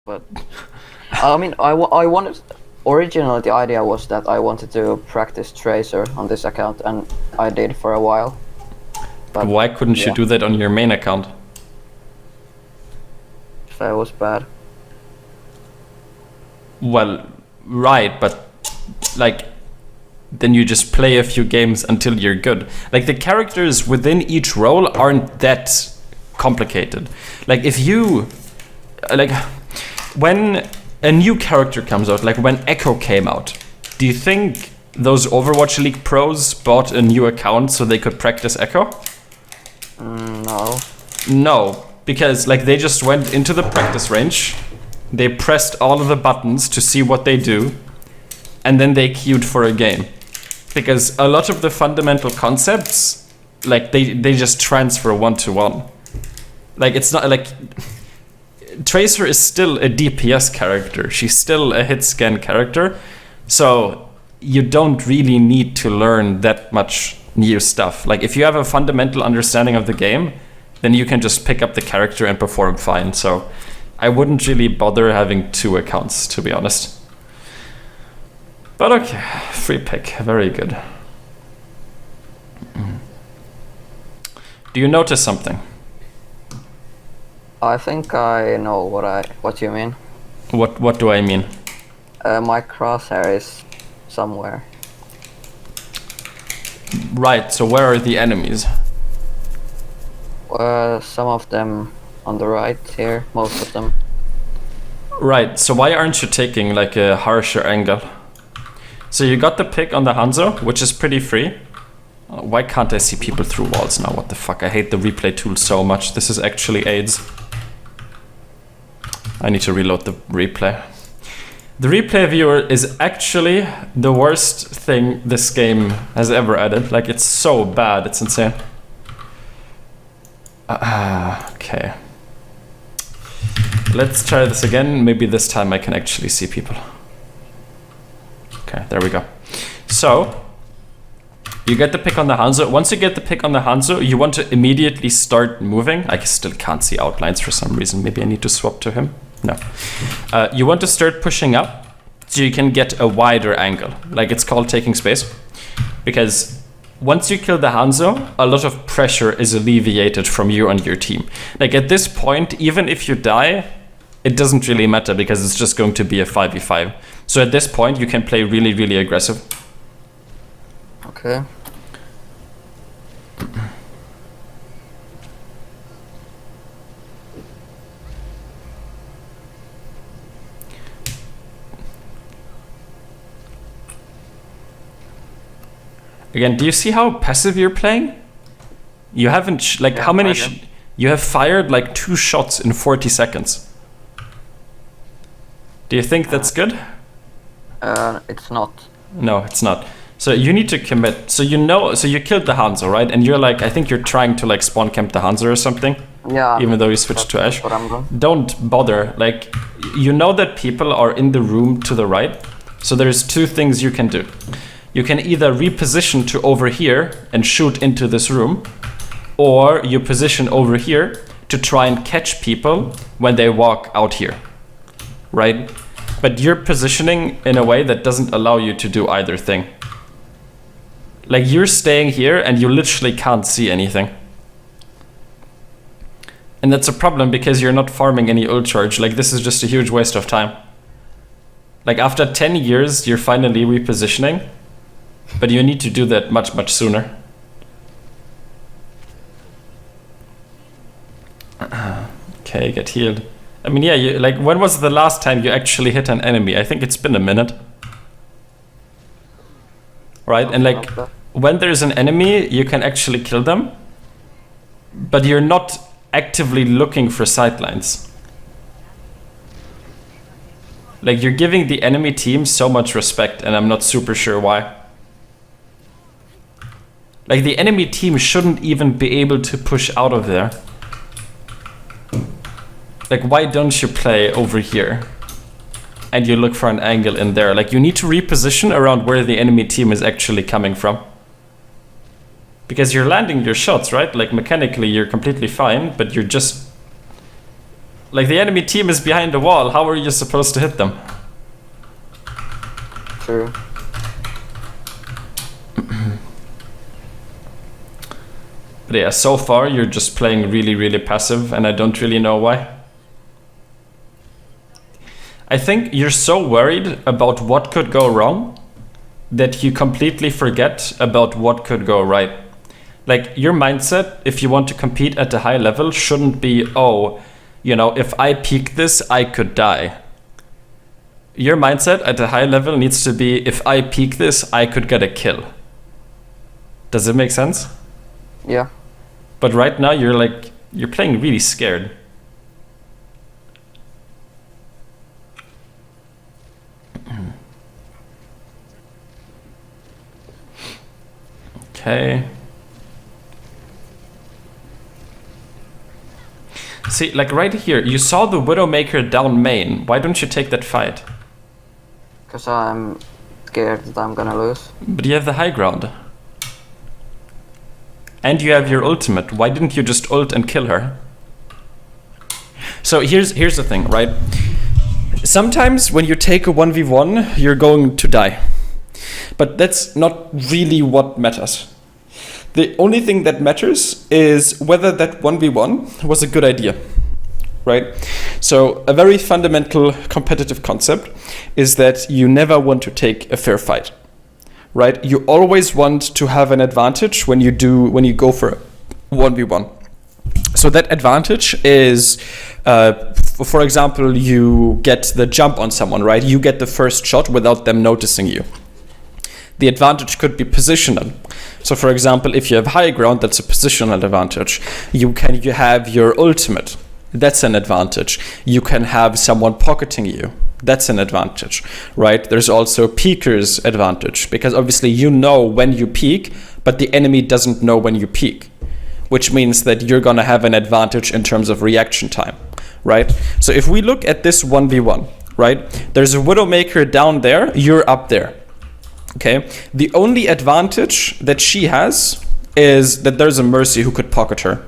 But I mean, I wanted. Originally, the idea was that I wanted to practice Tracer on this account, and I did for a while. But why couldn't you do that on your main account? That was bad. Well, right, but like, then you just play a few games until you're good. Like, the characters within each role aren't that complicated. Like, if you, like, when a new character comes out, like when Echo came out, do you think those Overwatch League pros bought a new account so they could practice Echo? No. No, because like they just went into the practice range, they pressed all of the buttons to see what they do, and then they queued for a game. Because a lot of the fundamental concepts, like they just transfer one-to-one. Like, it's not like... Tracer is still a DPS character. She's still a hit scan character. So you don't really need to learn that much new stuff. Like, if you have a fundamental understanding of the game, then you can just pick up the character and perform fine. So I wouldn't really bother having two accounts, to be honest. But okay, free pick, very good. Do you notice something? I think I know what you mean. What do I mean? My crosshair is somewhere. Right, so where are the enemies? Some of them on the right here, most of them. Right, so why aren't you taking like a harsher angle? So you got the pick on the Hanzo, which is pretty free. Why can't I see people through walls now? What the fuck? I hate the replay tool so much. This is actually AIDS. I need to reload the replay. The replay viewer is actually the worst thing this game has ever added. Like, it's so bad, it's insane. Okay. Let's try this again. Maybe this time I can actually see people. Okay, there we go. So, you get the pick on the Hanzo. Once you get the pick on the Hanzo, you want to immediately start moving. I still can't see outlines for some reason. Maybe I need to swap to him. No. You want to start pushing up so you can get a wider angle. Like, it's called taking space. Because once you kill the Hanzo, a lot of pressure is alleviated from you and your team. Like, at this point, even if you die, it doesn't really matter because it's just going to be a 5v5. So at this point, you can play really, really aggressive. Okay. Again, do you see how passive you're playing? You haven't, like, how many... you have fired, like, 2 shots in 40 seconds. Do you think that's good? It's not. No, it's not. So you need to commit. So you know, so you killed the Hanzo, right? And you're like, I think you're trying to, like, spawn camp the Hanzo or something. Yeah. Even though you switched to Ash. What I'm doing. Don't bother. Like, you know that people are in the room to the right. So there's 2 things you can do. You can either reposition to over here and shoot into this room, or you position over here to try and catch people when they walk out here, right? But you're positioning in a way that doesn't allow you to do either thing. Like, you're staying here and you literally can't see anything. And that's a problem because you're not farming any ult charge. Like, this is just a huge waste of time. Like, after 10 years, you're finally repositioning. But you need to do that much, much sooner. Okay, get healed. I mean, yeah, you, like, when was the last time you actually hit an enemy? I think it's been a minute. Right, and like, when there's an enemy, you can actually kill them. But you're not actively looking for sightlines. Like, you're giving the enemy team so much respect, and I'm not super sure why. Like, the enemy team shouldn't even be able to push out of there. Like, why don't you play over here? And you look for an angle in there. Like, you need to reposition around where the enemy team is actually coming from. Because you're landing your shots, right? Like, mechanically, you're completely fine, but you're just... Like, the enemy team is behind the wall. How are you supposed to hit them? True. But yeah, so far you're just playing really, really passive, and I don't really know why. I think you're so worried about what could go wrong that you completely forget about what could go right. Like, your mindset, if you want to compete at a high level, shouldn't be, oh, you know, if I peek this, I could die. Your mindset at a high level needs to be, if I peek this, I could get a kill. Does it make sense? Yeah. But right now you're playing really scared. Okay. See, like right here, you saw the Widowmaker down main. Why don't you take that fight? Because I'm scared that I'm gonna lose. But you have the high ground. And you have your ultimate. Why didn't you just ult and kill her? So here's the thing, right? Sometimes when you take a 1v1, you're going to die. But that's not really what matters. The only thing that matters is whether that 1v1 was a good idea, right? So a very fundamental competitive concept is that you never want to take a fair fight, right? You always want to have an advantage when you go for a 1v1. So that advantage is, for example, you get the jump on someone, right? You get the first shot without them noticing you. The advantage could be positional. So for example, if you have high ground, that's a positional advantage. You have your ultimate. That's an advantage. You can have someone pocketing you. That's an advantage, right? There's also peeker's advantage, because obviously you know when you peek, but the enemy doesn't know when you peek, which means that you're gonna have an advantage in terms of reaction time, right? So if we look at this 1v1, right? There's a Widowmaker down there, you're up there. Okay, the only advantage that she has is that there's a Mercy who could pocket her.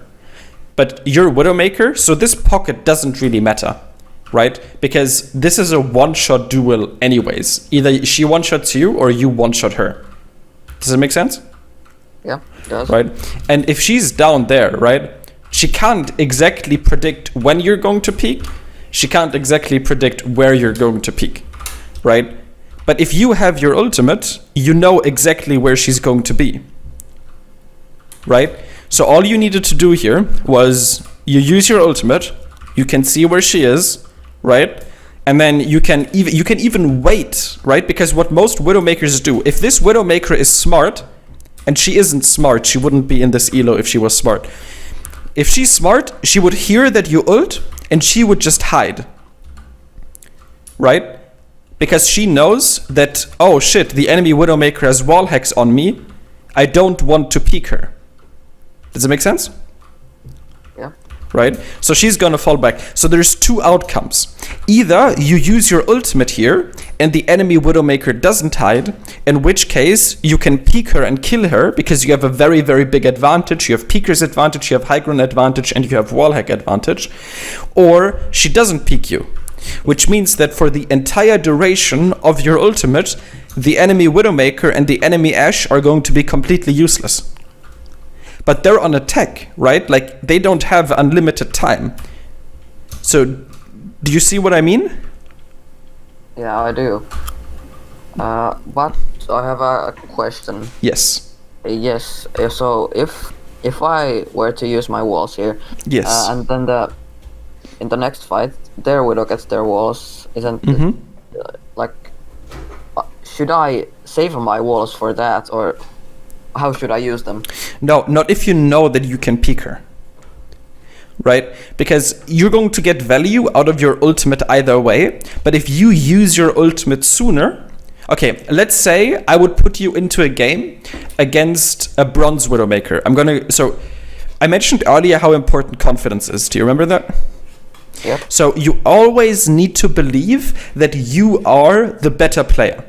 But you're Widowmaker, so this pocket doesn't really matter, right? Because this is a one-shot duel anyways. Either she one-shots you or you one-shot her. Does it make sense? Yeah, it does. Right? And if she's down there, right, she can't exactly predict when you're going to peak. She can't exactly predict where you're going to peak, right? But if you have your ultimate, you know exactly where she's going to be, right? So all you needed to do here was you use your ultimate, you can see where she is, right? And then you can even wait, right? Because what most Widowmakers do, if this Widowmaker is smart, and she isn't smart, she wouldn't be in this elo if she was smart. If she's smart, she would hear that you ult, and she would just hide, right? Because she knows that, oh shit, the enemy Widowmaker has wall hacks on me. I don't want to peek her. Does it make sense? Yeah. Right? So she's gonna fall back. So there's two outcomes. Either you use your ultimate here and the enemy Widowmaker doesn't hide, in which case you can peek her and kill her because you have a very, very big advantage. You have peeker's advantage, you have high ground advantage, and you have wall hack advantage. Or she doesn't peek you, which means that for the entire duration of your ultimate, the enemy Widowmaker and the enemy Ashe are going to be completely useless. But they're on attack, right? Like, they don't have unlimited time. So, do you see what I mean? Yeah, I do. But I have a question. Yes. Yes. So if I were to use my walls here, Yes. and then in the next fight, their Widow gets their walls, isn't it, should I save my walls for that, or how should I use them? No, not if you know that you can peek her. Right? Because you're going to get value out of your ultimate either way, but if you use your ultimate sooner, okay, let's say I would put you into a game against a bronze Widowmaker. So I mentioned earlier how important confidence is. Do you remember that? Yep. So you always need to believe that you are the better player.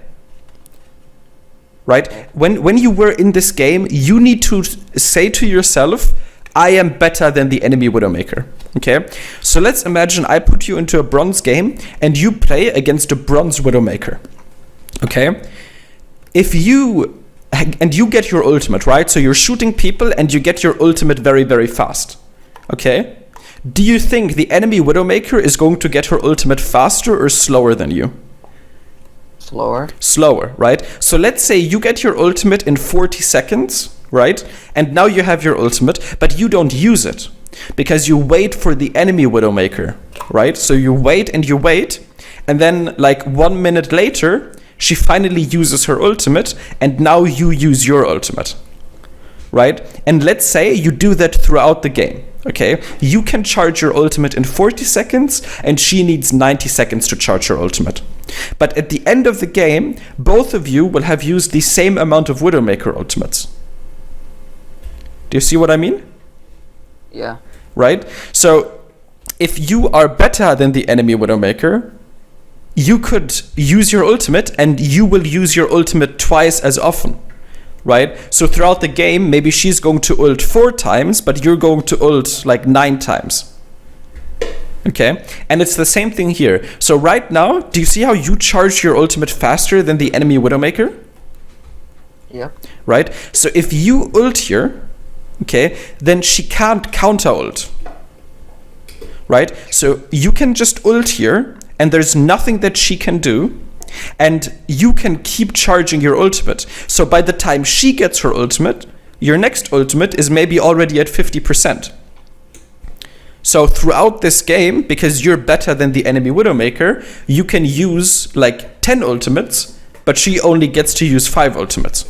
Right? When you were in this game, you need to say to yourself, I am better than the enemy Widowmaker. Okay, so let's imagine I put you into a bronze game and you play against a bronze Widowmaker. Okay, if you get your ultimate, right? So you're shooting people and you get your ultimate very, very fast. Okay, do you think the enemy Widowmaker is going to get her ultimate faster or slower than you? Slower, right? So let's say you get your ultimate in 40 seconds, right? And now you have your ultimate, but you don't use it because you wait for the enemy Widowmaker, right? So you wait, and then like 1 minute later, she finally uses her ultimate, and now you use your ultimate, right? And let's say you do that throughout the game, okay? You can charge your ultimate in 40 seconds, and she needs 90 seconds to charge her ultimate. But at the end of the game, both of you will have used the same amount of Widowmaker ultimates. Do you see what I mean? Yeah. Right? So if you are better than the enemy Widowmaker, you could use your ultimate and you will use your ultimate twice as often, right? So throughout the game, maybe she's going to ult 4 times, but you're going to ult like 9 times. Okay, and it's the same thing here. So right now, do you see how you charge your ultimate faster than the enemy Widowmaker? Yeah. Right? So if you ult here, okay, then she can't counter ult. Right? So you can just ult here, and there's nothing that she can do, and you can keep charging your ultimate. So by the time she gets her ultimate, your next ultimate is maybe already at 50%. So throughout this game, because you're better than the enemy Widowmaker, you can use like 10 ultimates, but she only gets to use 5 ultimates.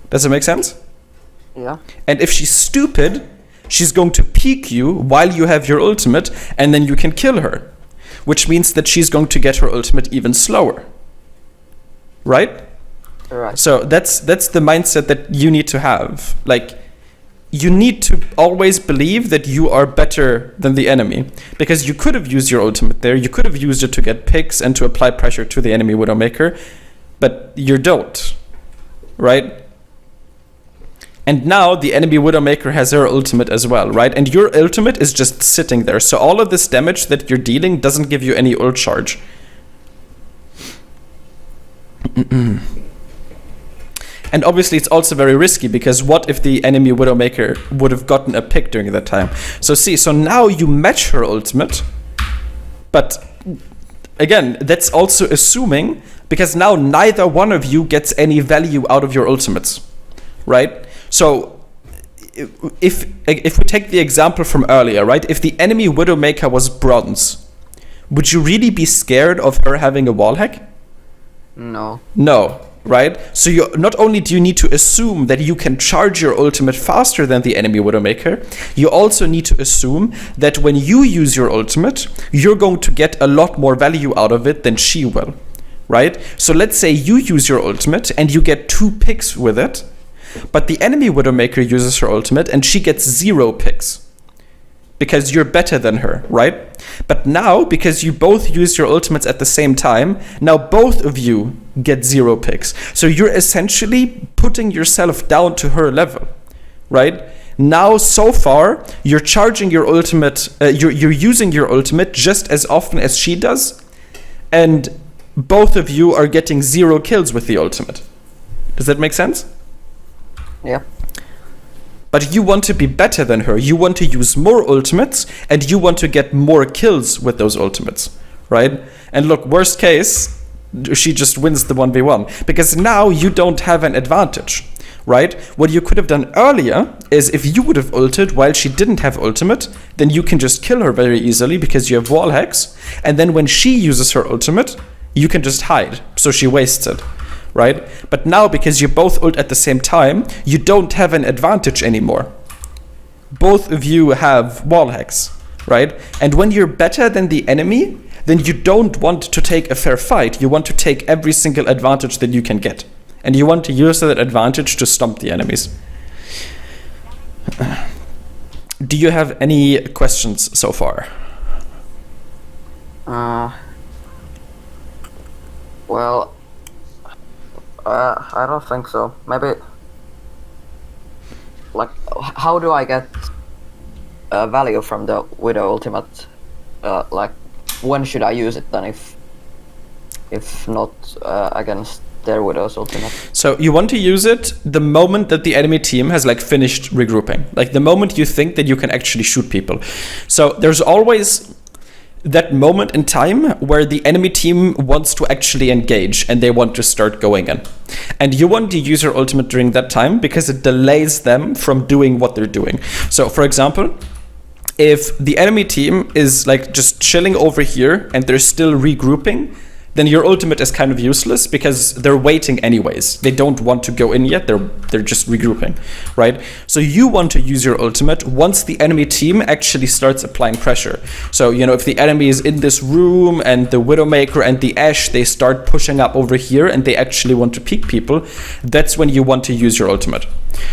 Does it make sense? Yeah. And if she's stupid, she's going to peek you while you have your ultimate, and then you can kill her, which means that she's going to get her ultimate even slower. Right? Right. So that's the mindset that you need to have. Like, you need to always believe that you are better than the enemy, because you could have used your ultimate there, you could have used it to get picks and to apply pressure to the enemy Widowmaker, but you don't, right? And now the enemy Widowmaker has her ultimate as well, right? And your ultimate is just sitting there, so all of this damage that you're dealing doesn't give you any ult charge. And obviously it's also very risky, because what if the enemy Widowmaker would have gotten a pick during that time? So see, so now you match her ultimate, but again, that's also assuming, because now neither one of you gets any value out of your ultimates, right? So if we take the example from earlier, right? If the enemy Widowmaker was bronze, would you really be scared of her having a wall hack? No. No. Right? So you not only do you need to assume that you can charge your ultimate faster than the enemy Widowmaker, you also need to assume that when you use your ultimate, you're going to get a lot more value out of it than she will. Right? So let's say you use your ultimate and you get 2 picks with it, but the enemy Widowmaker uses her ultimate and she gets 0 picks. Because you're better than her, right? But now, because you both use your ultimates at the same time, now both of you get 0 picks. So you're essentially putting yourself down to her level, right? Now, so far, you're charging your ultimate, you're using your ultimate just as often as she does, and both of you are getting 0 kills with the ultimate. Does that make sense? Yeah. But you want to be better than her. You want to use more ultimates, and you want to get more kills with those ultimates, right? And look, worst case, she just wins the 1v1, because now you don't have an advantage, right? What you could have done earlier is, if you would have ulted while she didn't have ultimate, then you can just kill her very easily because you have wall hacks, and then when she uses her ultimate, you can just hide, so she wastes it. Right? But now, because you both ult at the same time, you don't have an advantage anymore. Both of you have wall hacks, right? And when you're better than the enemy, then you don't want to take a fair fight. You want to take every single advantage that you can get. And you want to use that advantage to stomp the enemies. Do you have any questions so far? Well, I don't think so. Maybe like how do I get value from the Widow ultimate? Like when should I use it then if not against their Widow's ultimate? So you want to use it the moment that the enemy team has like finished regrouping, like the moment you think that you can actually shoot people. So there's always that moment in time where the enemy team wants to actually engage and they want to start going in. And you want to use your ultimate during that time because it delays them from doing what they're doing. So for example, if the enemy team is like just chilling over here and they're still regrouping, then your ultimate is kind of useless because they're waiting anyways. They don't want to go in yet, they're just regrouping, right? So you want to use your ultimate once the enemy team actually starts applying pressure. So, you know, if the enemy is in this room and the Widowmaker and the Ashe, they start pushing up over here and they actually want to peek people, that's when you want to use your ultimate.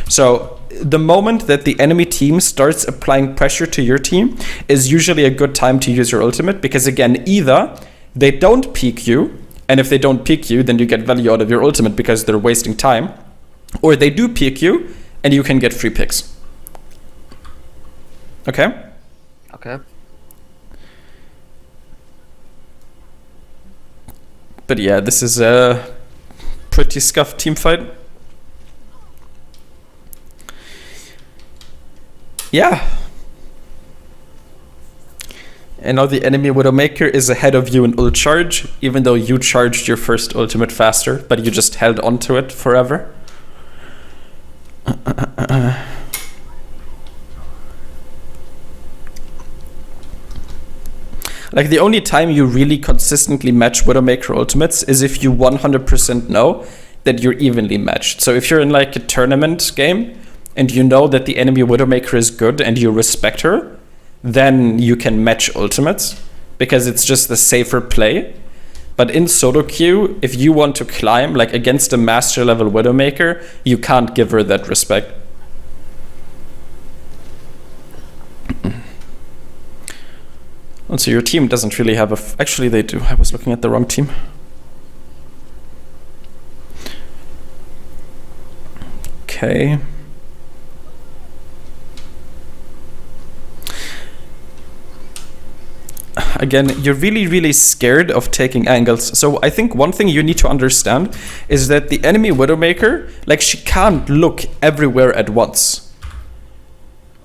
So the moment that the enemy team starts applying pressure to your team is usually a good time to use your ultimate because again, either they don't peek you, and if they don't peek you, then you get value out of your ultimate because they're wasting time, or they do peek you, and you can get free picks. Okay? Okay. But yeah, this is a pretty scuffed team fight. Yeah. And now the enemy Widowmaker is ahead of you in ult charge, even though you charged your first ultimate faster, but you just held onto it forever. Like the only time you really consistently match Widowmaker ultimates is if you 100% know that you're evenly matched. So if you're in like a tournament game and you know that the enemy Widowmaker is good and you respect her, then you can match ultimates because it's just the safer play. But in solo queue, if you want to climb like against a master level Widowmaker, you can't give her that respect. And so your team doesn't really have a actually they do. I was looking at the wrong team. Okay. Again, you're really scared of taking angles. So I think one thing you need to understand is that the enemy Widowmaker, like she can't look everywhere at once.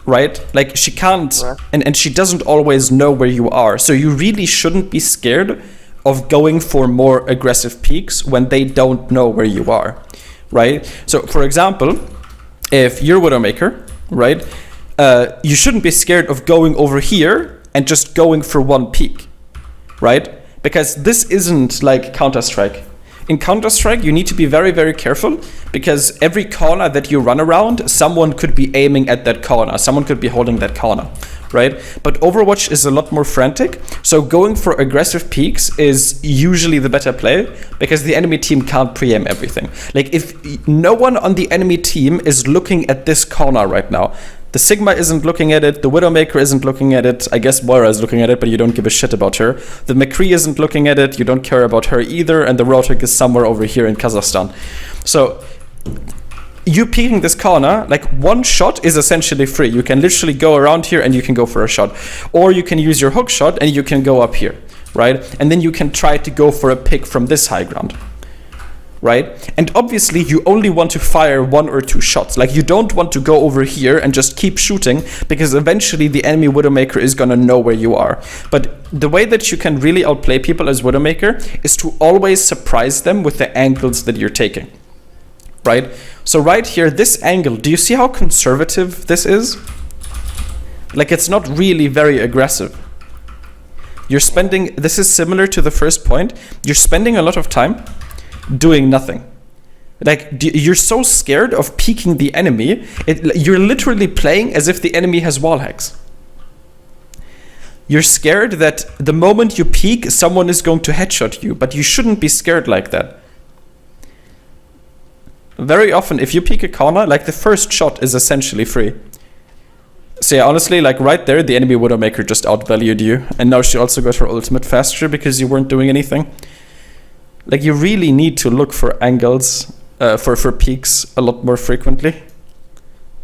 Right? Like she can't, and she doesn't always know where you are. So you really shouldn't be scared of going for more aggressive peaks when they don't know where you are. Right? So for example, if you're Widowmaker, right, you shouldn't be scared of going over here and just going for one peek, right? Because this isn't like Counter-Strike. In Counter-Strike, you need to be very careful because every corner that you run around, someone could be aiming at that corner. Someone could be holding that corner, right? But Overwatch is a lot more frantic. So going for aggressive peaks is usually the better play because the enemy team can't pre-aim everything. Like if no one on the enemy team is looking at this corner right now, the Sigma isn't looking at it, the Widowmaker isn't looking at it, I guess Moira is looking at it, but you don't give a shit about her. The McCree isn't looking at it, you don't care about her either, and the Rotok is somewhere over here in Kazakhstan. So, you peeking this corner, like one shot is essentially free. You can literally go around here and you can go for a shot. Or you can use your hook shot and you can go up here, right? And then you can try to go for a pick from this high ground. Right? And obviously you only want to fire 1 or 2 shots. Like you don't want to go over here and just keep shooting because eventually the enemy Widowmaker is gonna know where you are. But the way that you can really outplay people as Widowmaker is to always surprise them with the angles that you're taking. Right? So right here, this angle, do you see how conservative this is? Like it's not really very aggressive. You're spending, this is similar to the first point, you're spending a lot of time doing nothing. Like you're so scared of peeking the enemy, you're literally playing as if the enemy has wall hacks. You're scared that the moment you peek, someone is going to headshot you, but you shouldn't be scared like that. Very often, if you peek a corner, like the first shot is essentially free. So yeah, honestly, like right there, the enemy Widowmaker just outvalued you, and now she also got her ultimate faster because you weren't doing anything. Like you really need to look for angles, for peaks a lot more frequently.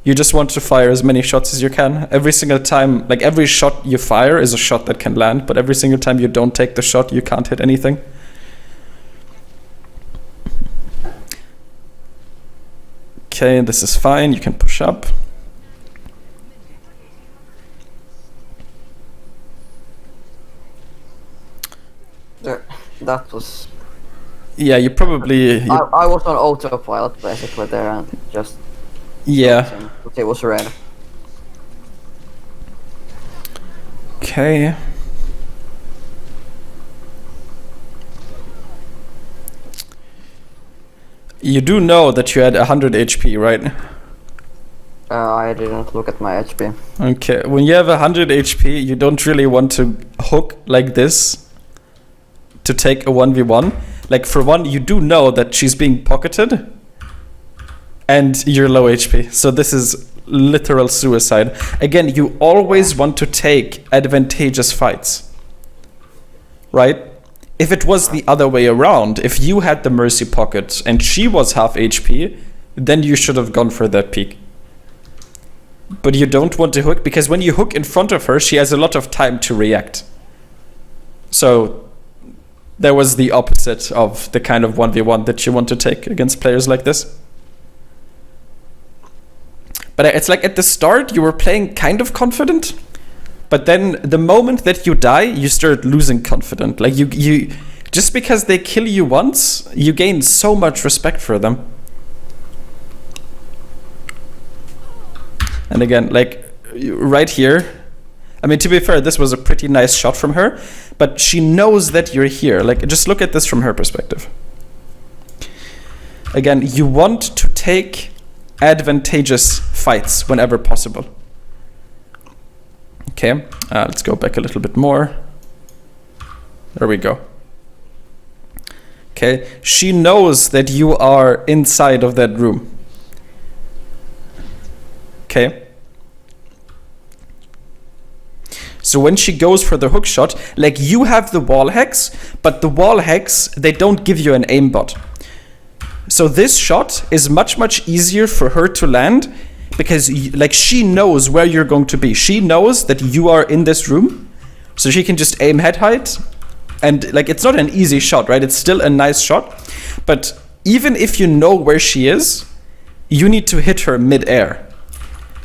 You just want to fire as many shots as you can. Every single time, like every shot you fire is a shot that can land, but every single time you don't take the shot, you can't hit anything. Okay, this is fine. You can push up. That was... Yeah, you probably... I was on autopilot basically there and just... Yeah. It was red. Okay. You do know that you had 100 HP, right? I didn't look at my HP. Okay, when you have 100 HP, you don't really want to hook like this to take a 1v1. Like, for one, you do know that she's being pocketed and you're low HP. So this is literal suicide. Again, you always want to take advantageous fights, right? If it was the other way around, if you had the Mercy pocket and she was half HP, then you should have gone for that peek. But you don't want to hook, because when you hook in front of her, she has a lot of time to react. So there was the opposite of the kind of 1v1 that you want to take against players like this. But it's like at the start, you were playing kind of confident. But then the moment that you die, you start losing confidence. Like you just because they kill you once, you gain so much respect for them. And again, like right here, I mean, to be fair, this was a pretty nice shot from her, but she knows that you're here. Like, just look at this from her perspective. Again, you want to take advantageous fights whenever possible. Okay, let's go back a little bit more. There we go. Okay, she knows that you are inside of that room. Okay. So when she goes for the hook shot, like you have the wall hacks, but the wall hacks, they don't give you an aimbot. So this shot is much easier for her to land because like she knows where you're going to be. She knows that you are in this room, so she can just aim head height. And like it's not an easy shot, right? It's still a nice shot. But even if you know where she is, you need to hit her mid-air,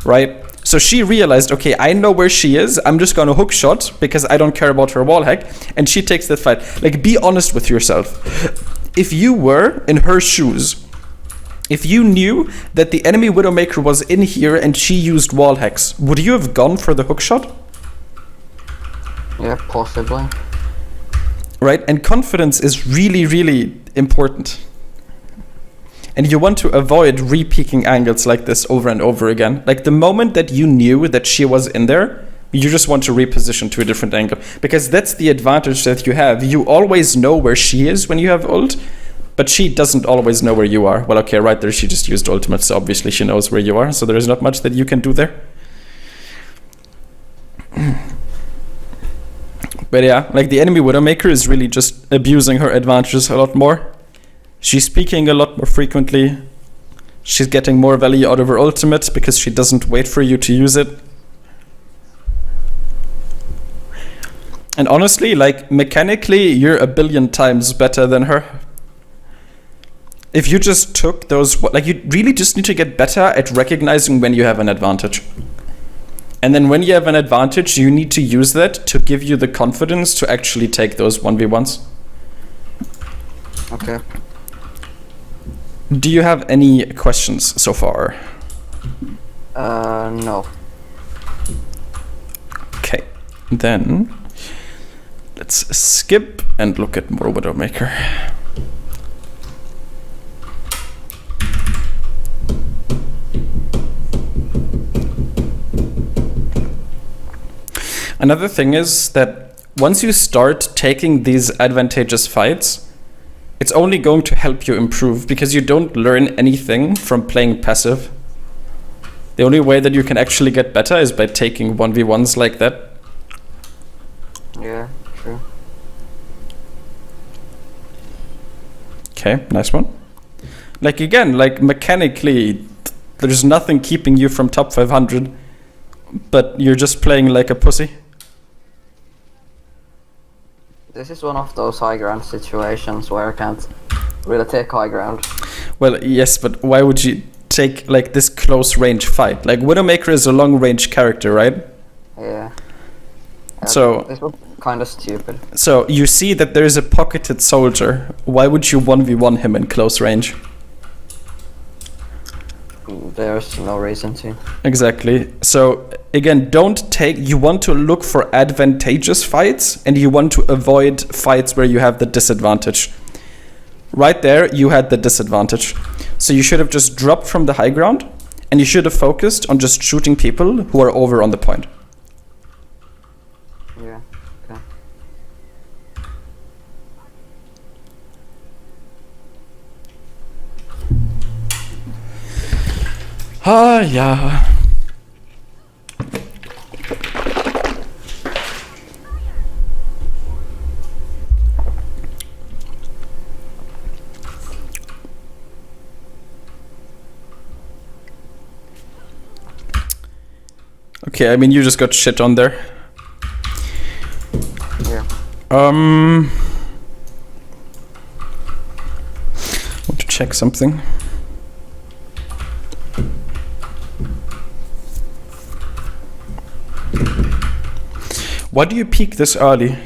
right? So she realized, okay, I know where she is. I'm just going to hook shot because I don't care about her wall hack. And she takes that fight. Like, be honest with yourself. If you were in her shoes, if you knew that the enemy Widowmaker was in here and she used wall hacks, would you have gone for the hook shot? Yeah, possibly. Right? And confidence is really important. And you want to avoid re-peeking angles like this over and over again. Like the moment that you knew that she was in there, you just want to reposition to a different angle. Because that's the advantage that you have. You always know where she is when you have ult, but she doesn't always know where you are. Well, okay, right there she just used ultimate, so obviously she knows where you are, so there is not much that you can do there. But yeah, like the enemy Widowmaker is really just abusing her advantages a lot more. She's peeking a lot more frequently. She's getting more value out of her ultimate because she doesn't wait for you to use it. And honestly, like mechanically, you're a billion times better than her. If you just took those, like you really just need to get better at recognizing when you have an advantage. And then when you have an advantage, you need to use that to give you the confidence to actually take those 1v1s. Okay. Do you have any questions so far? No. Okay, then let's skip and look at more Widowmaker. Another thing is that once you start taking these advantageous fights, it's only going to help you improve because you don't learn anything from playing passive. The only way that you can actually get better is by taking 1v1s like that. Yeah, true. Okay, nice one. Like again, like mechanically, There's nothing keeping you from top 500, but you're just playing like a pussy. This is one of those high ground situations where I can't really take high ground. Well, yes, but why would you take like this close range fight? Like Widowmaker is a long range character, right? Yeah. So this was kind of stupid. So you see that there's a pocketed soldier. Why would you 1v1 him in close range? There's no reason to. Exactly. So again, you want to look for advantageous fights, and you want to avoid fights where you have the disadvantage. Right there, you had the disadvantage. So you should have just dropped from the high ground, and you should have focused on just shooting people who are over on the point. Yeah, okay. Ah, yeah. Okay, I mean, you just got shit on there. Yeah. Want to check something. Why do you peak this early?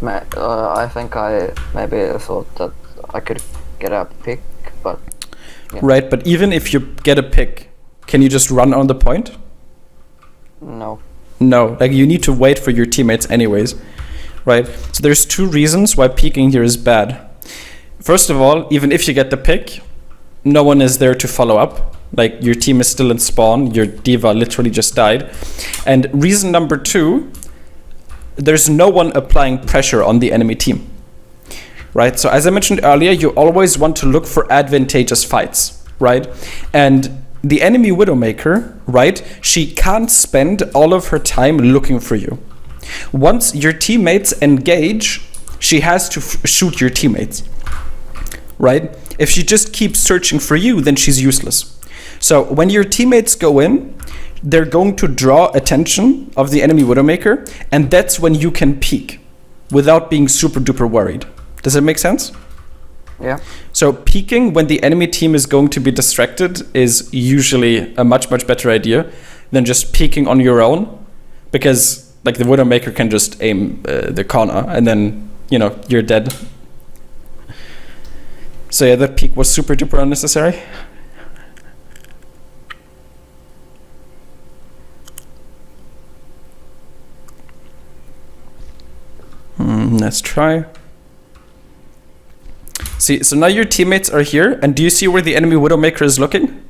I think I maybe thought that I could get a pick, but... Yeah. Right, but even if you get a pick, can you just run on the point? No. No, like you need to wait for your teammates anyways, right? So there's two reasons why peeking here is bad. First of all, even if you get the pick, no one is there to follow up. Like your team is still in spawn, your diva literally just died. And reason number two, there's no one applying pressure on the enemy team, right? So as I mentioned earlier, you always want to look for advantageous fights, right? And the enemy Widowmaker, right, she can't spend all of her time looking for you. Once your teammates engage, she has to shoot your teammates, right? If she just keeps searching for you, then she's useless. So when your teammates go in, they're going to draw attention of the enemy Widowmaker, and that's when you can peek without being super duper worried. Does that make sense? Yeah. So peeking when the enemy team is going to be distracted is usually a much, much better idea than just peeking on your own, because like the Widowmaker can just aim the corner and then, you know, you're dead. So yeah, that peek was super duper unnecessary. Let's try. See, so now your teammates are here, and do you see where the enemy Widowmaker is looking?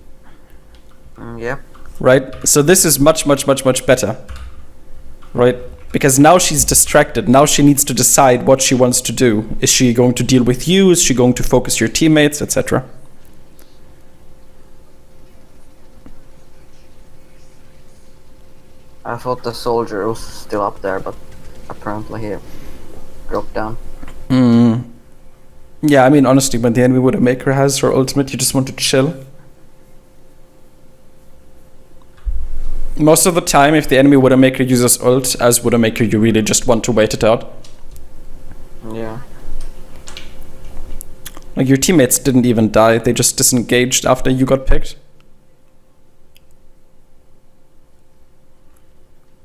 Yeah. Right? So this is much, much, much, much better. Right? Because now she's distracted. Now she needs to decide what she wants to do. Is she going to deal with you? Is she going to focus your teammates, etc.? I thought the soldier was still up there, but apparently he dropped down. Yeah, I mean, honestly, when the enemy Widowmaker has her ultimate, you just want to chill. Most of the time, if the enemy Widowmaker uses ult as Widowmaker, you really just want to wait it out. Yeah. Like, your teammates didn't even die, they just disengaged after you got picked.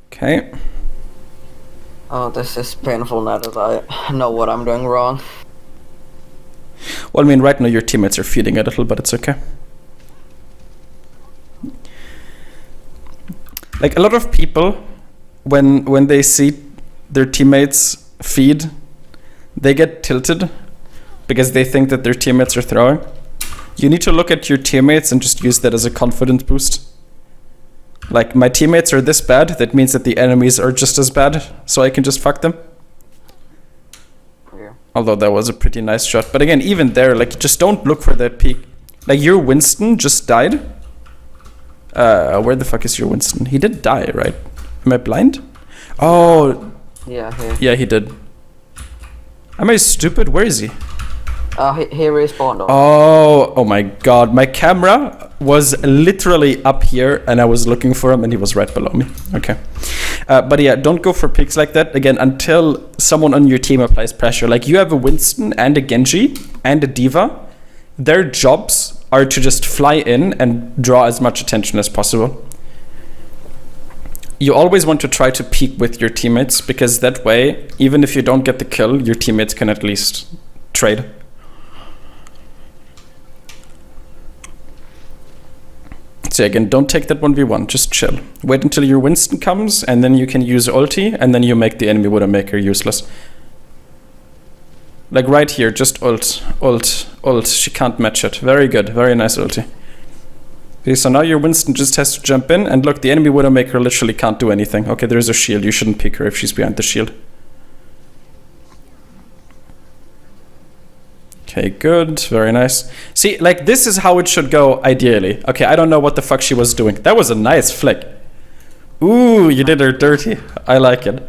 Okay. Oh, this is painful now that I know what I'm doing wrong. Well, I mean, right now your teammates are feeding a little, but it's okay. Like, a lot of people, when they see their teammates feed, they get tilted because they think that their teammates are throwing. You need to look at your teammates and just use that as a confidence boost. Like, my teammates are this bad, that means that the enemies are just as bad, so I can just fuck them. Yeah. Although that was a pretty nice shot. But again, even there, like, just don't look for that peak. Like, your Winston just died. Where the fuck is your Winston? He did die, right? Am I blind? Oh. Yeah, here. Yeah, he did. Am I stupid? Where is he? He respawned on. Oh my god. My camera was literally up here and I was looking for him and he was right below me. Okay. But yeah, don't go for picks like that. Again, until someone on your team applies pressure. Like you have a Winston and a Genji and a Diva. Their jobs are to just fly in and draw as much attention as possible. You always want to try to peek with your teammates because that way, even if you don't get the kill, your teammates can at least trade. So again, don't take that 1v1, just chill. Wait until your Winston comes, and then you can use ulti, and then you make the enemy Widowmaker useless. Like right here, just ult, ult, ult. She can't match it. Very good, very nice ulti. Okay, so now your Winston just has to jump in, and look, the enemy Widowmaker literally can't do anything. Okay, there's a shield, you shouldn't pick her if she's behind the shield. Okay, good, very nice. See, like this is how it should go ideally. Okay, I don't know what the fuck she was doing. That was a nice flick. Ooh, you did her dirty. I like it.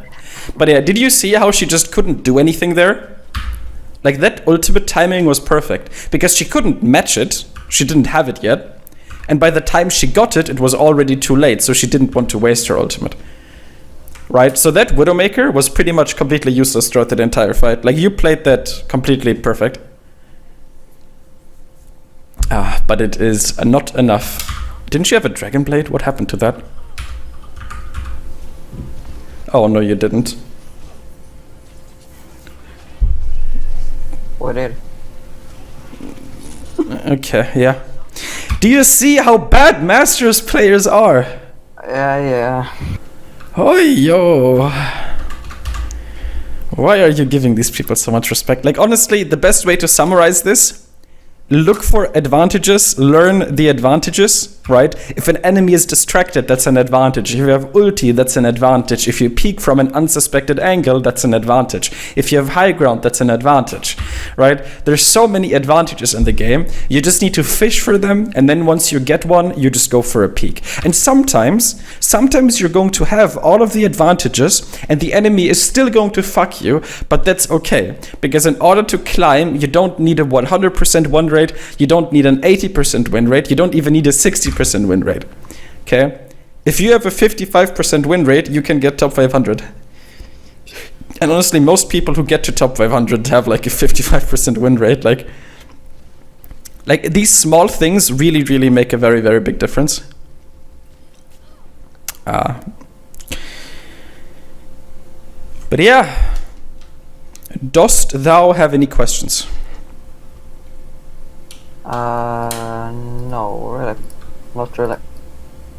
But yeah, did you see how she just couldn't do anything there? Like that ultimate timing was perfect because she couldn't match it. She didn't have it yet. And by the time she got it, it was already too late. So she didn't want to waste her ultimate. Right, so that Widowmaker was pretty much completely useless throughout the entire fight. Like you played that completely perfect. But it is not enough. Didn't you have a Dragon Blade? What happened to that? Oh, no, you didn't. What did? Okay, yeah. Do you see how bad Masters players are? Yeah. Oh, yo. Why are you giving these people so much respect? Like, honestly, the best way to summarize this: look for advantages, learn the advantages, right? If an enemy is distracted, that's an advantage. If you have ulti, that's an advantage. If you peek from an unsuspected angle, that's an advantage. If you have high ground, that's an advantage, right? There's so many advantages in the game. You just need to fish for them, and then once you get one, you just go for a peek. And sometimes you're going to have all of the advantages, and the enemy is still going to fuck you, but that's okay. Because in order to climb, you don't need a 100% win rate, you don't need an 80% win rate, you don't even need a 60% win rate. Okay? If you have a 55% win rate, you can get top 500. And honestly, most people who get to top 500 have like a 55% win rate. Like these small things really, really make a very, very big difference. But yeah, dost thou have any questions? No, really. Not really.